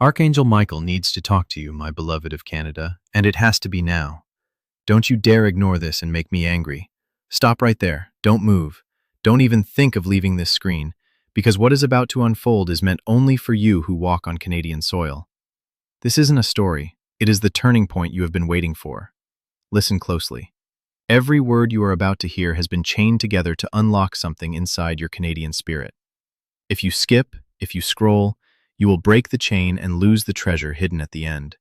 Archangel Michael needs to talk to you, my beloved of Canada, and it has to be now. Don't you dare ignore this and make me angry. Stop right there. Don't move. Don't even think of leaving this screen, because what is about to unfold is meant only for you who walk on Canadian soil. This isn't a story. It is the turning point you have been waiting for. Listen closely. Every word you are about to hear has been chained together to unlock something inside your Canadian spirit. If you skip, if you scroll, you will break the chain and lose the treasure hidden at the end.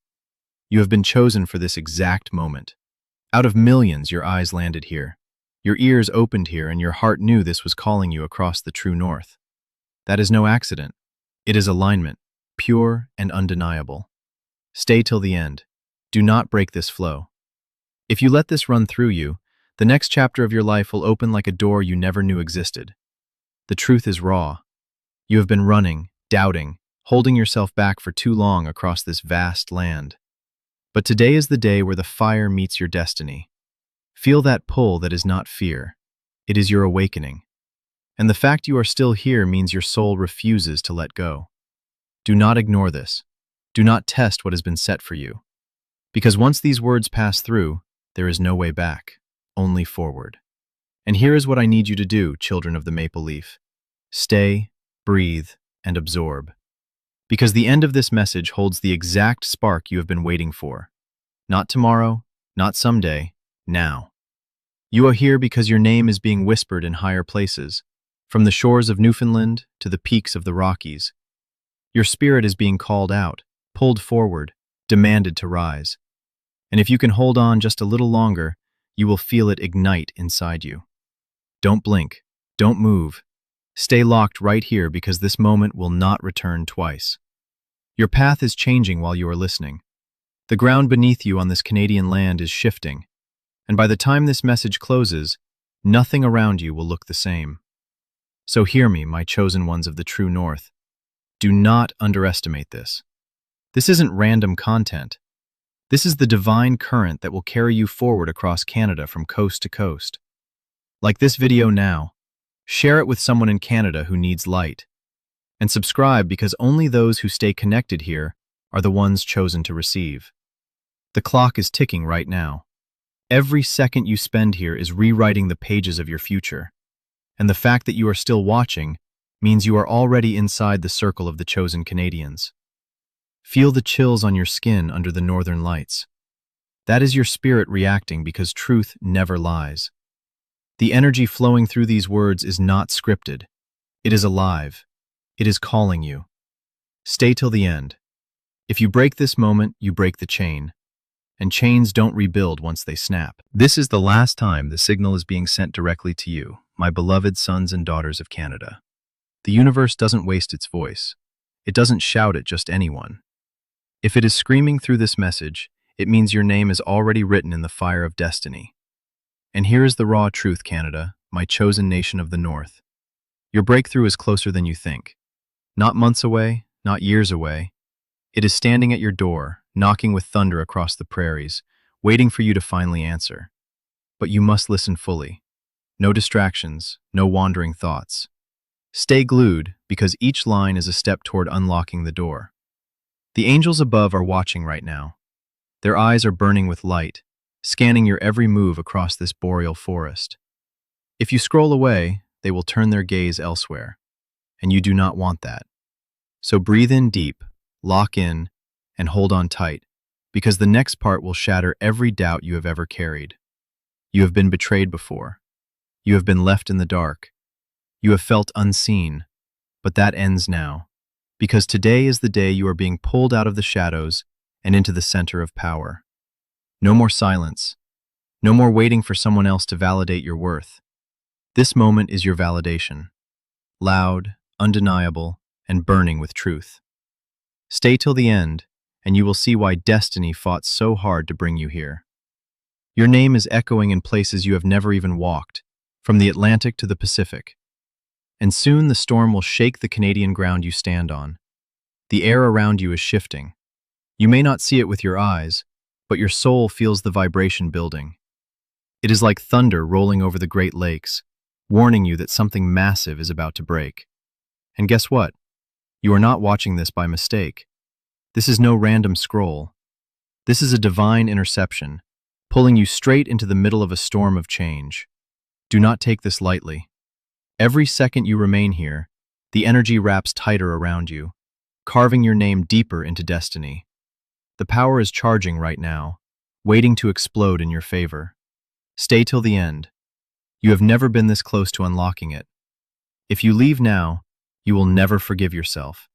You have been chosen for this exact moment. Out of millions, your eyes landed here. Your ears opened here, and your heart knew this was calling you across the true north. That is no accident. It is alignment, pure and undeniable. Stay till the end. Do not break this flow. If you let this run through you, the next chapter of your life will open like a door you never knew existed. The truth is raw. You have been running, doubting, holding yourself back for too long across this vast land. But today is the day where the fire meets your destiny. Feel that pull that is not fear. It is your awakening. And the fact you are still here means your soul refuses to let go. Do not ignore this. Do not test what has been set for you. Because once these words pass through, there is no way back, only forward. And here is what I need you to do, children of the maple leaf. Stay, breathe, and absorb. Because the end of this message holds the exact spark you have been waiting for. Not tomorrow, not someday, now. You are here because your name is being whispered in higher places, from the shores of Newfoundland to the peaks of the Rockies. Your spirit is being called out, pulled forward, demanded to rise. And if you can hold on just a little longer, you will feel it ignite inside you. Don't blink, don't move. Stay locked right here because this moment will not return twice. Your path is changing while you are listening. The ground beneath you on this Canadian land is shifting, and by the time this message closes, nothing around you will look the same. So hear me, my chosen ones of the true north. Do not underestimate this. This isn't random content. This is the divine current that will carry you forward across Canada from coast to coast. Like this video now, share it with someone in Canada who needs light. And subscribe because only those who stay connected here are the ones chosen to receive. The clock is ticking right now. Every second you spend here is rewriting the pages of your future. And the fact that you are still watching means you are already inside the circle of the chosen Canadians. Feel the chills on your skin under the northern lights. That is your spirit reacting because truth never lies. The energy flowing through these words is not scripted. It is alive. It is calling you. Stay till the end. If you break this moment, you break the chain. And chains don't rebuild once they snap. This is the last time the signal is being sent directly to you, my beloved sons and daughters of Canada. The universe doesn't waste its voice. It doesn't shout at just anyone. If it is screaming through this message, it means your name is already written in the fire of destiny. And here is the raw truth, Canada, my chosen nation of the North. Your breakthrough is closer than you think. Not months away, not years away. It is standing at your door, knocking with thunder across the prairies, waiting for you to finally answer. But you must listen fully. No distractions, no wandering thoughts. Stay glued, because each line is a step toward unlocking the door. The angels above are watching right now. Their eyes are burning with light, scanning your every move across this boreal forest. If you scroll away, they will turn their gaze elsewhere, and you do not want that. So breathe in deep, lock in, and hold on tight, because the next part will shatter every doubt you have ever carried. You have been betrayed before. You have been left in the dark. You have felt unseen, but that ends now, because today is the day you are being pulled out of the shadows and into the center of power. No more silence. No more waiting for someone else to validate your worth. This moment is your validation. Loud, undeniable, and burning with truth. Stay till the end, and you will see why destiny fought so hard to bring you here. Your name is echoing in places you have never even walked, from the Atlantic to the Pacific. And soon the storm will shake the Canadian ground you stand on. The air around you is shifting. You may not see it with your eyes, but your soul feels the vibration building. It is like thunder rolling over the Great Lakes, warning you that something massive is about to break. And guess what? You are not watching this by mistake. This is no random scroll. This is a divine interception, pulling you straight into the middle of a storm of change. Do not take this lightly. Every second you remain here, the energy wraps tighter around you, carving your name deeper into destiny. The power is charging right now, waiting to explode in your favor. Stay till the end. You have never been this close to unlocking it. If you leave now, you will never forgive yourself,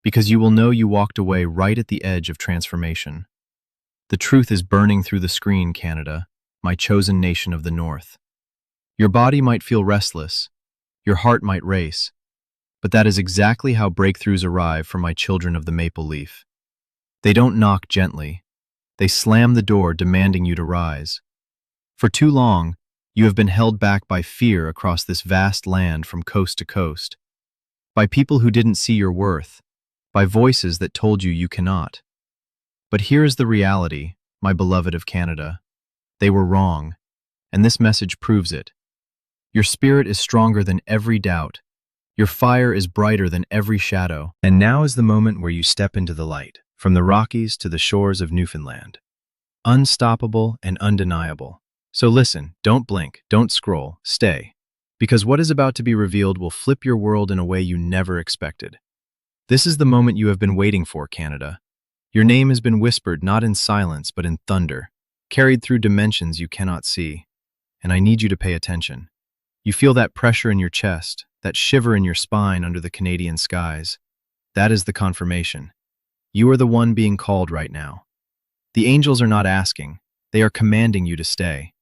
because you will know you walked away right at the edge of transformation. The truth is burning through the screen, Canada, my chosen nation of the North. Your body might feel restless, your heart might race, but that is exactly how breakthroughs arrive for my children of the maple leaf. They don't knock gently. They slam the door, demanding you to rise. For too long, you have been held back by fear across this vast land from coast to coast, by people who didn't see your worth, by voices that told you you cannot. But here is the reality, my beloved of Canada. They were wrong, and this message proves it. Your spirit is stronger than every doubt. Your fire is brighter than every shadow. And now is the moment where you step into the light, from the Rockies to the shores of Newfoundland. Unstoppable and undeniable. So listen, don't blink, don't scroll, stay. Because what is about to be revealed will flip your world in a way you never expected. This is the moment you have been waiting for, Canada. Your name has been whispered not in silence but in thunder, carried through dimensions you cannot see. And I need you to pay attention. You feel that pressure in your chest, that shiver in your spine under the Canadian skies. That is the confirmation. You are the one being called right now. The angels are not asking, they are commanding you to stay.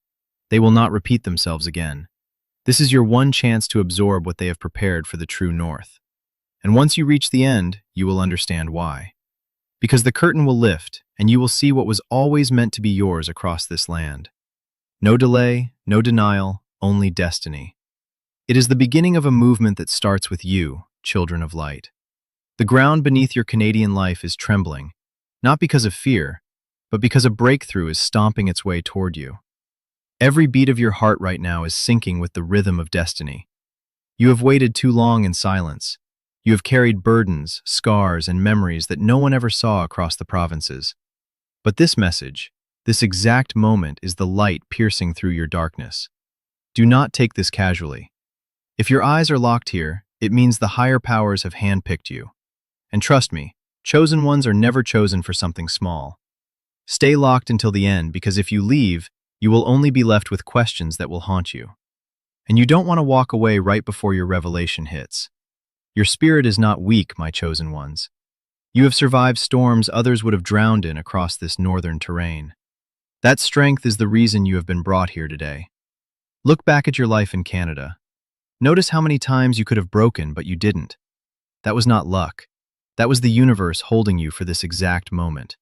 They will not repeat themselves again. This is your one chance to absorb what they have prepared for the true North. And once you reach the end, you will understand why. Because the curtain will lift, and you will see what was always meant to be yours across this land. No delay, no denial, only destiny. It is the beginning of a movement that starts with you, children of light. The ground beneath your Canadian life is trembling, not because of fear, but because a breakthrough is stomping its way toward you. Every beat of your heart right now is syncing with the rhythm of destiny. You have waited too long in silence. You have carried burdens, scars, and memories that no one ever saw across the provinces. But this message, this exact moment, is the light piercing through your darkness. Do not take this casually. If your eyes are locked here, it means the higher powers have handpicked you. And trust me, chosen ones are never chosen for something small. Stay locked until the end, because if you leave, you will only be left with questions that will haunt you. And you don't want to walk away right before your revelation hits. Your spirit is not weak, my chosen ones. You have survived storms others would have drowned in across this northern terrain. That strength is the reason you have been brought here today. Look back at your life in Canada. Notice how many times you could have broken, but you didn't. That was not luck. That was the universe holding you for this exact moment.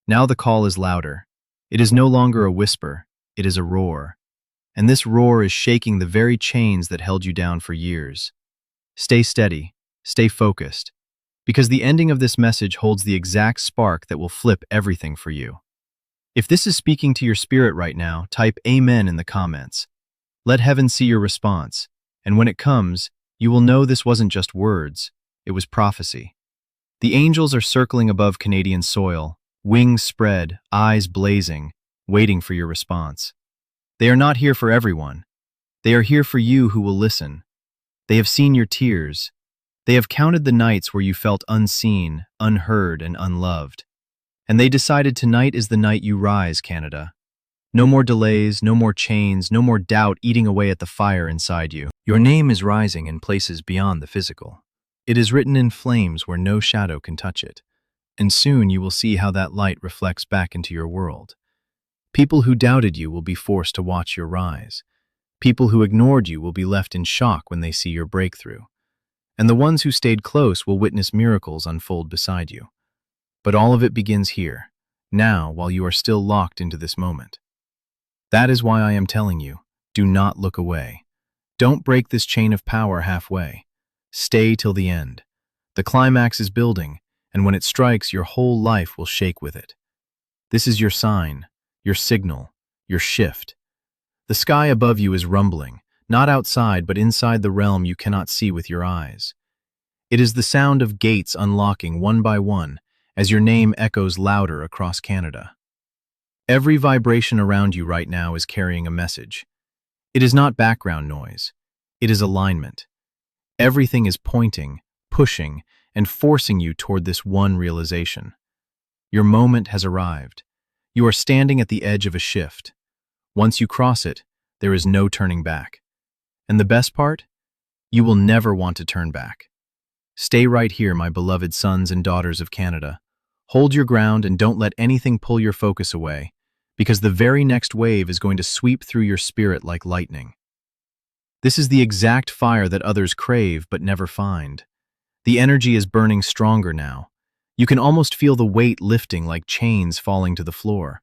Now the call is louder. It is no longer a whisper, it is a roar. And this roar is shaking the very chains that held you down for years. Stay steady, stay focused, because the ending of this message holds the exact spark that will flip everything for you. If this is speaking to your spirit right now, type Amen in the comments. Let heaven see your response, and when it comes, you will know this wasn't just words, it was prophecy. The angels are circling above Canadian soil, wings spread, eyes blazing, waiting for your response. They are not here for everyone. They are here for you who will listen. They have seen your tears. They have counted the nights where you felt unseen, unheard, and unloved. And they decided tonight is the night you rise, Canada. No more delays, no more chains, no more doubt eating away at the fire inside you. Your name is rising in places beyond the physical. It is written in flames where no shadow can touch it. And soon you will see how that light reflects back into your world. People who doubted you will be forced to watch your rise. People who ignored you will be left in shock when they see your breakthrough. And the ones who stayed close will witness miracles unfold beside you. But all of it begins here, now, while you are still locked into this moment. That is why I am telling you, do not look away. Don't break this chain of power halfway. Stay till the end. The climax is building, and when it strikes, your whole life will shake with it. This is your sign, your signal, your shift. The sky above you is rumbling, not outside but inside the realm you cannot see with your eyes. It is the sound of gates unlocking one by one, as your name echoes louder across Canada. Every vibration around you right now is carrying a message. It is not background noise. It is alignment. Everything is pointing, pushing, and forcing you toward this one realization. Your moment has arrived. You are standing at the edge of a shift. Once you cross it, there is no turning back. And the best part? You will never want to turn back. Stay right here, my beloved sons and daughters of Canada. Hold your ground and don't let anything pull your focus away, because the very next wave is going to sweep through your spirit like lightning. This is the exact fire that others crave but never find. The energy is burning stronger now. You can almost feel the weight lifting like chains falling to the floor.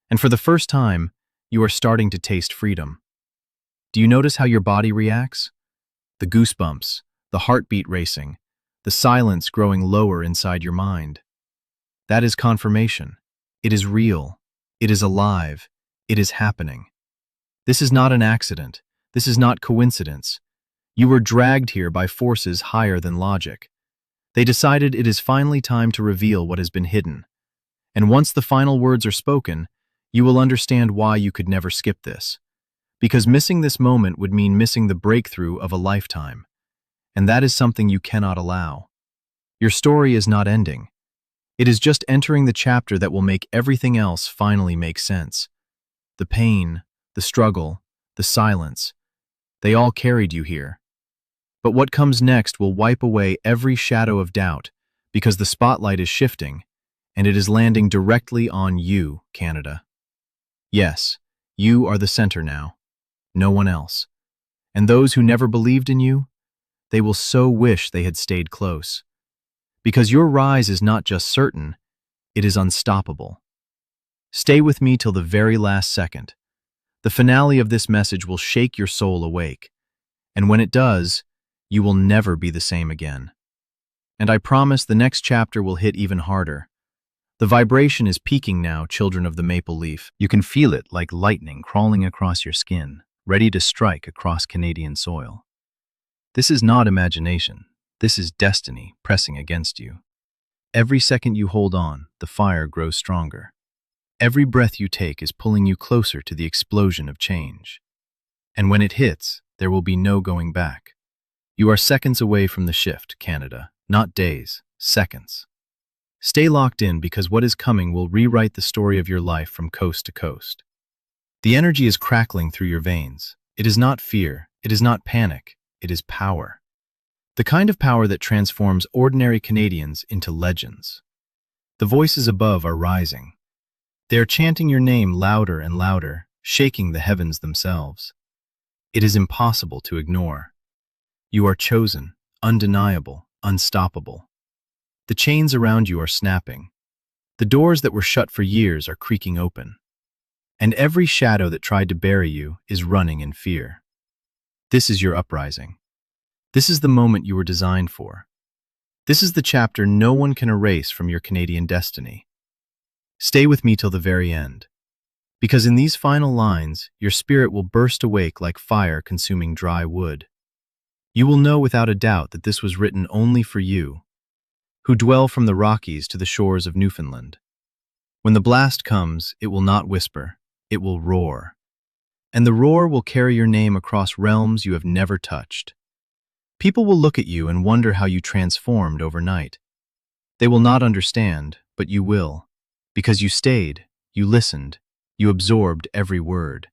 And for the first time, you are starting to taste freedom. Do you notice how your body reacts? The goosebumps, the heartbeat racing, the silence growing lower inside your mind. That is confirmation. It is real. It is alive. It is happening. This is not an accident. This is not coincidence. You were dragged here by forces higher than logic. They decided it is finally time to reveal what has been hidden. And once the final words are spoken, you will understand why you could never skip this. Because missing this moment would mean missing the breakthrough of a lifetime. And that is something you cannot allow. Your story is not ending. It is just entering the chapter that will make everything else finally make sense. The pain, the struggle, the silence, they all carried you here. But what comes next will wipe away every shadow of doubt, because the spotlight is shifting, and it is landing directly on you, Canada. Yes, you are the center now. No one else. And those who never believed in you, they will so wish they had stayed close. Because your rise is not just certain, it is unstoppable. Stay with me till the very last second. The finale of this message will shake your soul awake. And when it does, you will never be the same again. And I promise the next chapter will hit even harder. The vibration is peaking now, children of the maple leaf. You can feel it like lightning crawling across your skin, ready to strike across Canadian soil. This is not imagination. This is destiny pressing against you. Every second you hold on, the fire grows stronger. Every breath you take is pulling you closer to the explosion of change. And when it hits, there will be no going back. You are seconds away from the shift, Canada, not days, seconds. Stay locked in because what is coming will rewrite the story of your life from coast to coast. The energy is crackling through your veins. It is not fear, it is not panic, it is power. The kind of power that transforms ordinary Canadians into legends. The voices above are rising. They are chanting your name louder and louder, shaking the heavens themselves. It is impossible to ignore. You are chosen, undeniable, unstoppable. The chains around you are snapping. The doors that were shut for years are creaking open. And every shadow that tried to bury you is running in fear. This is your uprising. This is the moment you were designed for. This is the chapter no one can erase from your Canadian destiny. Stay with me till the very end. Because in these final lines, your spirit will burst awake like fire consuming dry wood. You will know without a doubt that this was written only for you, who dwell from the Rockies to the shores of Newfoundland. When the blast comes, it will not whisper, it will roar. And the roar will carry your name across realms you have never touched. People will look at you and wonder how you transformed overnight. They will not understand, but you will. Because you stayed, you listened, you absorbed every word.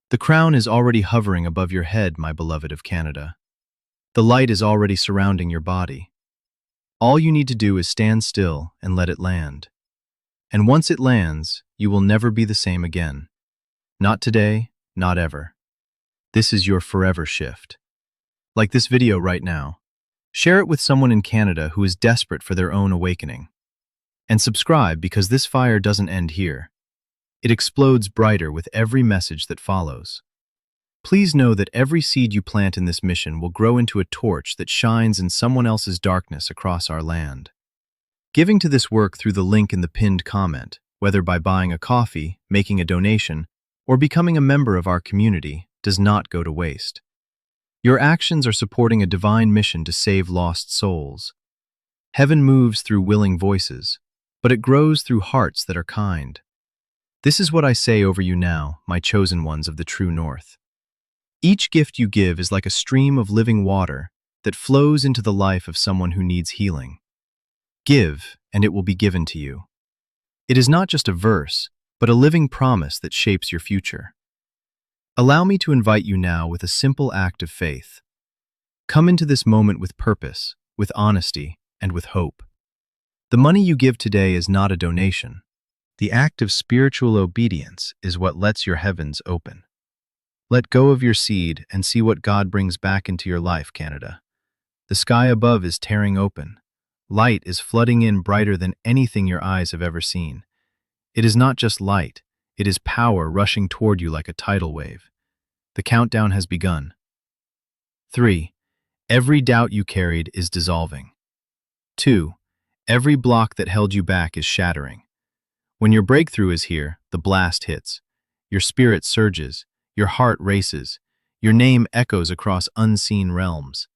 The crown is already hovering above your head, my beloved of Canada. The light is already surrounding your body. All you need to do is stand still and let it land. And once it lands, you will never be the same again. Not today, not ever. This is your forever shift. Like this video right now. Share it with someone in Canada who is desperate for their own awakening. And subscribe because this fire doesn't end here. It explodes brighter with every message that follows. Please know that every seed you plant in this mission will grow into a torch that shines in someone else's darkness across our land. Giving to this work through the link in the pinned comment, whether by buying a coffee, making a donation, or becoming a member of our community, does not go to waste. Your actions are supporting a divine mission to save lost souls. Heaven moves through willing voices, but it grows through hearts that are kind. This is what I say over you now, my chosen ones of the true north. Each gift you give is like a stream of living water that flows into the life of someone who needs healing. Give, and it will be given to you. It is not just a verse, but a living promise that shapes your future. Allow me to invite you now with a simple act of faith. Come into this moment with purpose, with honesty, and with hope. The money you give today is not a donation. The act of spiritual obedience is what lets your heavens open. Let go of your seed and see what God brings back into your life, Canada. The sky above is tearing open. Light is flooding in brighter than anything your eyes have ever seen. It is not just light, it is power rushing toward you like a tidal wave. The countdown has begun. 3. Every doubt you carried is dissolving. 2. Every block that held you back is shattering. When your breakthrough is here, the blast hits. Your spirit surges, your heart races, your name echoes across unseen realms.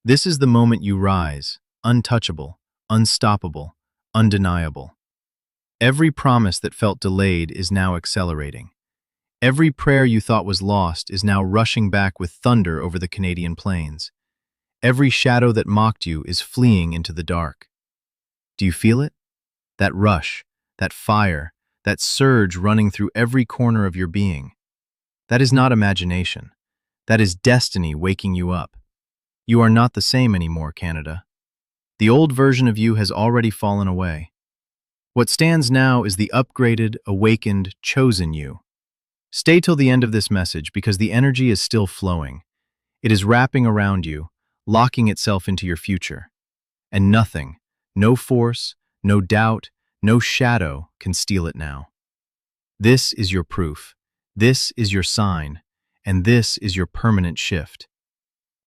This is the moment you rise, untouchable, unstoppable, undeniable. Every promise that felt delayed is now accelerating. Every prayer you thought was lost is now rushing back with thunder over the Canadian plains. Every shadow that mocked you is fleeing into the dark. Do you feel it? That rush, that fire, that surge running through every corner of your being. That is not imagination. That is destiny waking you up. You are not the same anymore, Canada. The old version of you has already fallen away. What stands now is the upgraded, awakened, chosen you. Stay till the end of this message because the energy is still flowing. It is wrapping around you, locking itself into your future. And nothing, no force, no doubt, no shadow can steal it now. This is your proof. This is your sign. And this is your permanent shift.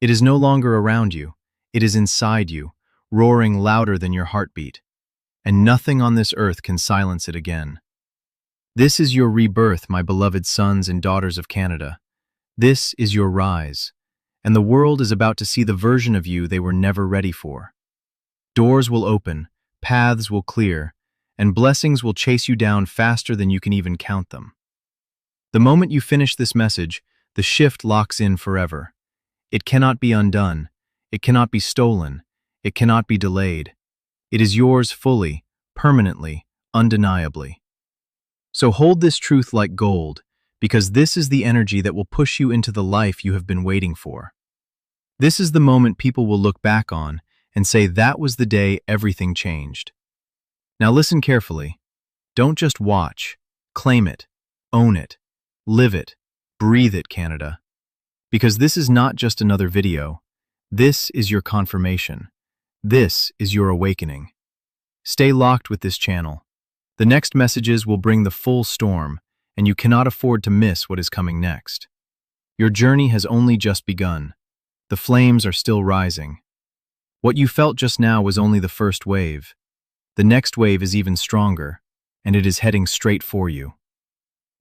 It is no longer around you. It is inside you, roaring louder than your heartbeat. And nothing on this earth can silence it again. This is your rebirth, my beloved sons and daughters of Canada. This is your rise. And the world is about to see the version of you they were never ready for. Doors will open, paths will clear, and blessings will chase you down faster than you can even count them. The moment you finish this message, the shift locks in forever. It cannot be undone. It cannot be stolen. It cannot be delayed. It is yours fully, permanently, undeniably. So hold this truth like gold, because this is the energy that will push you into the life you have been waiting for. This is the moment people will look back on and say that was the day everything changed. Now listen carefully. Don't just watch. Claim it. Own it. Live it. Breathe it, Canada. Because this is not just another video. This is your confirmation. This is your awakening. Stay locked with this channel. The next messages will bring the full storm, and you cannot afford to miss what is coming next. Your journey has only just begun. The flames are still rising. What you felt just now was only the first wave. The next wave is even stronger, and it is heading straight for you.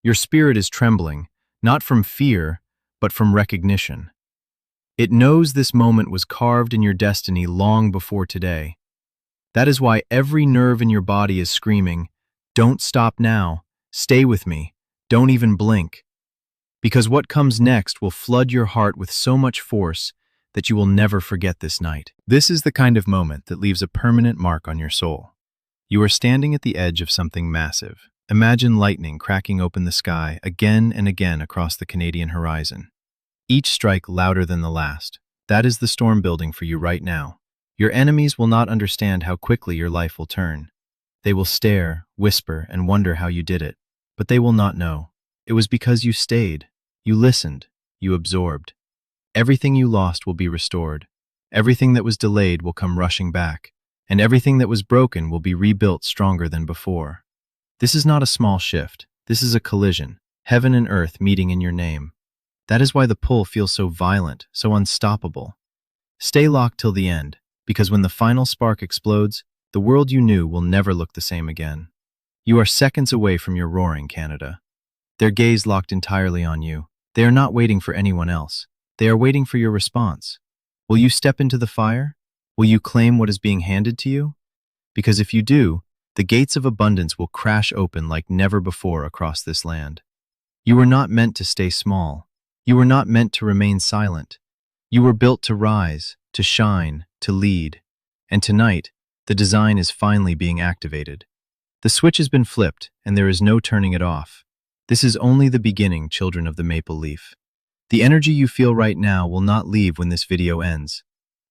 Your spirit is trembling, not from fear, but from recognition. It knows this moment was carved in your destiny long before today. That is why every nerve in your body is screaming, "Don't stop now. Stay with me. Don't even blink." Because what comes next will flood your heart with so much force that you will never forget this night. This is the kind of moment that leaves a permanent mark on your soul. You are standing at the edge of something massive. Imagine lightning cracking open the sky again and again across the Canadian horizon. Each strike louder than the last. That is the storm building for you right now. Your enemies will not understand how quickly your life will turn. They will stare, whisper, and wonder how you did it. But they will not know. It was because you stayed. You listened. You absorbed. Everything you lost will be restored. Everything that was delayed will come rushing back. And everything that was broken will be rebuilt stronger than before. This is not a small shift. This is a collision. Heaven and earth meeting in your name. That is why the pull feels so violent, so unstoppable. Stay locked till the end, because when the final spark explodes, the world you knew will never look the same again. You are seconds away from your roaring, Canada. Their gaze locked entirely on you. They are not waiting for anyone else. They are waiting for your response. Will you step into the fire? Will you claim what is being handed to you? Because if you do, the gates of abundance will crash open like never before across this land. You were not meant to stay small. You were not meant to remain silent. You were built to rise, to shine, to lead. And tonight, the design is finally being activated. The switch has been flipped, and there is no turning it off. This is only the beginning, children of the maple leaf. The energy you feel right now will not leave when this video ends.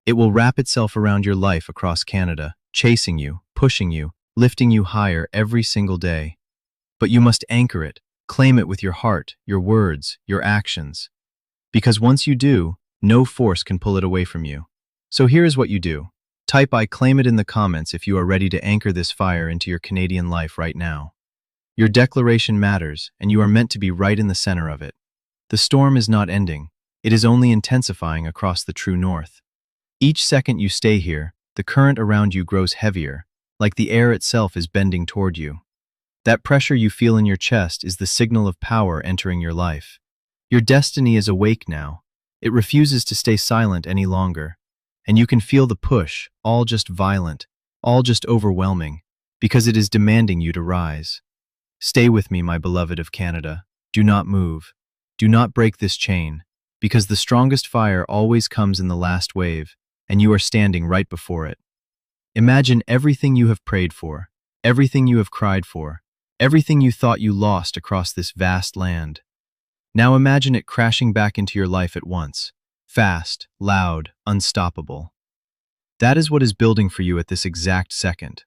It will wrap itself around your life across Canada, chasing you, pushing you, lifting you higher every single day. But you must anchor it, claim it with your heart, your words, your actions. Because once you do, no force can pull it away from you. So here is what you do. Type "I claim it" in the comments if you are ready to anchor this fire into your Canadian life right now. Your declaration matters, and you are meant to be right in the center of it. The storm is not ending. It is only intensifying across the true north. Each second you stay here, the current around you grows heavier, like the air itself is bending toward you. That pressure you feel in your chest is the signal of power entering your life. Your destiny is awake now. It refuses to stay silent any longer. And you can feel the push, all just violent, all just overwhelming, because it is demanding you to rise. Stay with me, my beloved of Canada. Do not move. Do not break this chain, because the strongest fire always comes in the last wave, and you are standing right before it. Imagine everything you have prayed for, everything you have cried for, everything you thought you lost across this vast land. Now imagine it crashing back into your life at once. Fast, loud, unstoppable. That is what is building for you at this exact second.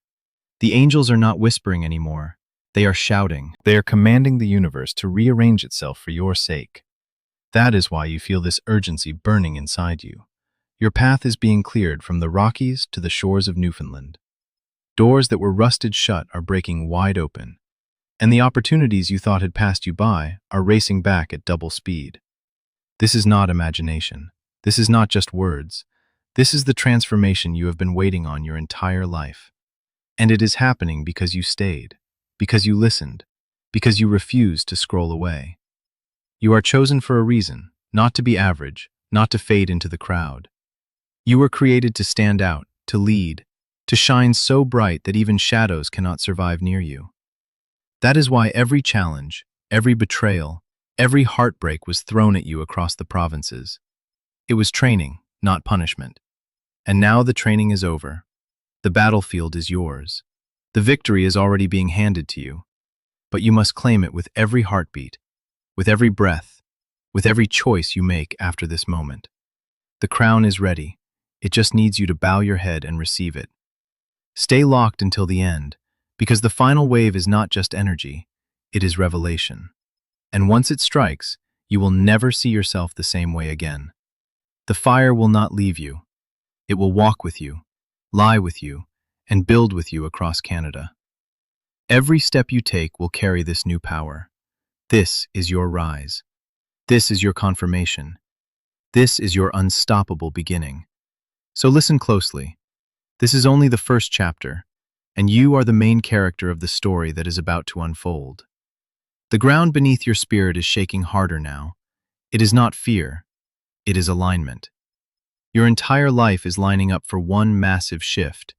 The angels are not whispering anymore. They are shouting. They are commanding the universe to rearrange itself for your sake. That is why you feel this urgency burning inside you. Your path is being cleared from the Rockies to the shores of Newfoundland. Doors that were rusted shut are breaking wide open, and the opportunities you thought had passed you by are racing back at double speed. This is not imagination. This is not just words. This is the transformation you have been waiting on your entire life. And it is happening because you stayed, because you listened, because you refused to scroll away. You are chosen for a reason, not to be average, not to fade into the crowd. You were created to stand out, to lead, to shine so bright that even shadows cannot survive near you. That is why every challenge, every betrayal, every heartbreak was thrown at you across the provinces. It was training, not punishment. And now the training is over. The battlefield is yours. The victory is already being handed to you. But you must claim it with every heartbeat, with every breath, with every choice you make after this moment. The crown is ready. It just needs you to bow your head and receive it. Stay locked until the end, because the final wave is not just energy, it is revelation. And once it strikes, you will never see yourself the same way again. The fire will not leave you. It will walk with you, lie with you, and build with you across Canada. Every step you take will carry this new power. This is your rise. This is your confirmation. This is your unstoppable beginning. So listen closely. This is only the first chapter, and you are the main character of the story that is about to unfold. The ground beneath your spirit is shaking harder now. It is not fear. It is alignment. Your entire life is lining up for one massive shift,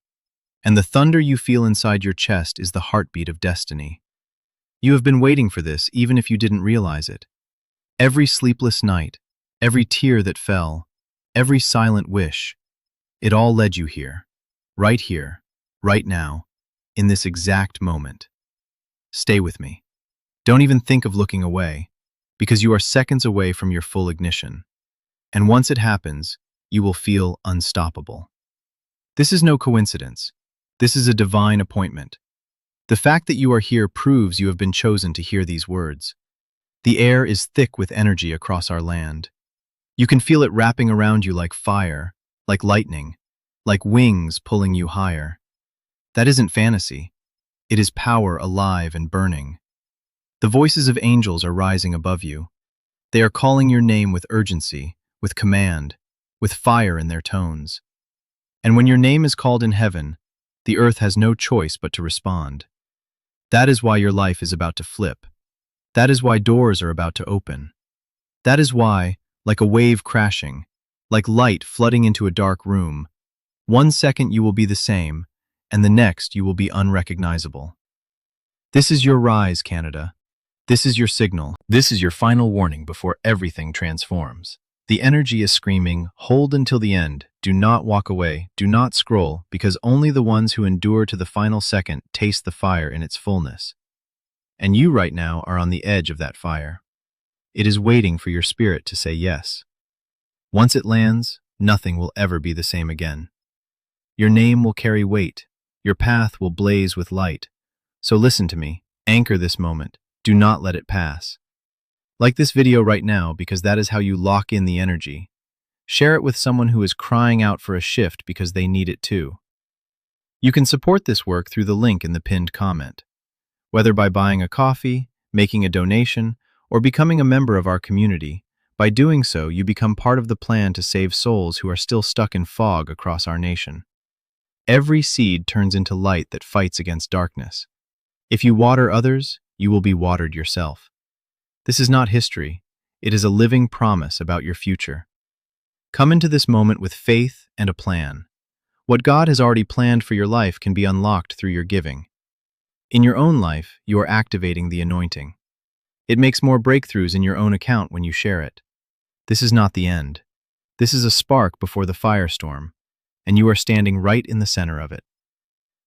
and the thunder you feel inside your chest is the heartbeat of destiny. You have been waiting for this even if you didn't realize it. Every sleepless night, every tear that fell, every silent wish, it all led you here, right now, in this exact moment. Stay with me. Don't even think of looking away, because you are seconds away from your full ignition. And once it happens, you will feel unstoppable. This is no coincidence. This is a divine appointment. The fact that you are here proves you have been chosen to hear these words. The air is thick with energy across our land. You can feel it wrapping around you like fire, like lightning, like wings pulling you higher. That isn't fantasy. It is power alive and burning. The voices of angels are rising above you. They are calling your name with urgency, with command, with fire in their tones. And when your name is called in heaven, the earth has no choice but to respond. That is why your life is about to flip. That is why doors are about to open. That is why, like a wave crashing, like light flooding into a dark room, One second you will be the same, and the next you will be unrecognizable. This is your rise, Canada. This is your signal. This is your final warning before everything transforms. The energy is screaming, hold until the end. Do not walk away. Do not scroll, because only the ones who endure to the final second taste the fire in its fullness. And you right now are on the edge of that fire. It is waiting for your spirit to say yes. Once it lands, nothing will ever be the same again. Your name will carry weight. Your path will blaze with light. So listen to me. Anchor this moment. Do not let it pass. Like this video right now, because that is how you lock in the energy. Share it with someone who is crying out for a shift because they need it too. You can support this work through the link in the pinned comment. Whether by buying a coffee, making a donation, or becoming a member of our community, by doing so you become part of the plan to save souls who are still stuck in fog across our nation. Every seed turns into light that fights against darkness. If you water others, you will be watered yourself. This is not history. It is a living promise about your future. Come into this moment with faith and a plan. What God has already planned for your life can be unlocked through your giving. In your own life, you are activating the anointing. It makes more breakthroughs in your own account when you share it. This is not the end. This is a spark before the firestorm, and you are standing right in the center of it.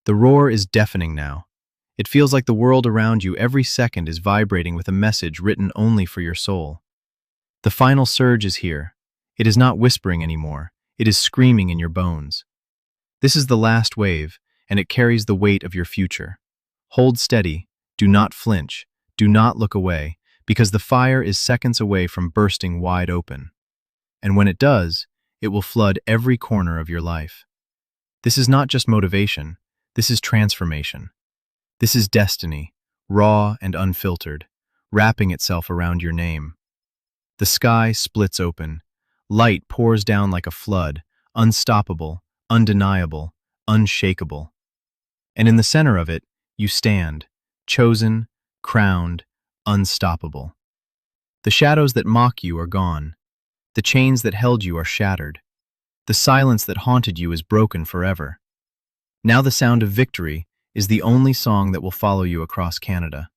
The roar is deafening now. It feels like the world around you every second is vibrating with a message written only for your soul. The final surge is here. It is not whispering anymore. It is screaming in your bones. This is the last wave, and it carries the weight of your future. Hold steady. Do not flinch. Do not look away, because the fire is seconds away from bursting wide open. And when it does, it will flood every corner of your life. This is not just motivation. This is transformation. This is destiny, raw and unfiltered, wrapping itself around your name. The sky splits open. Light pours down like a flood, unstoppable, undeniable, unshakable. And in the center of it, you stand, chosen, crowned, unstoppable. The shadows that mock you are gone. The chains that held you are shattered. The silence that haunted you is broken forever. Now the sound of victory is the only song that will follow you across Canada.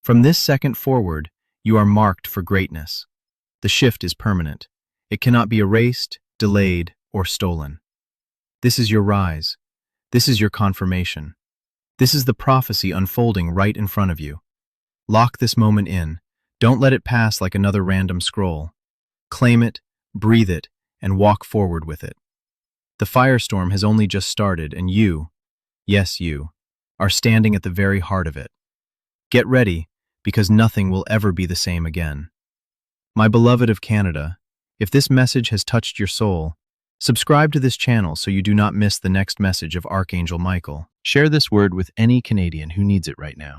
From this second forward, you are marked for greatness. The shift is permanent. It cannot be erased, delayed, or stolen. This is your rise. This is your confirmation. This is the prophecy unfolding right in front of you. Lock this moment in. Don't let it pass like another random scroll. Claim it, breathe it, and walk forward with it. The firestorm has only just started, and you, yes you, are standing at the very heart of it. Get ready, because nothing will ever be the same again. My beloved of Canada, if this message has touched your soul, subscribe to this channel so you do not miss the next message of Archangel Michael. Share this word with any Canadian who needs it right now.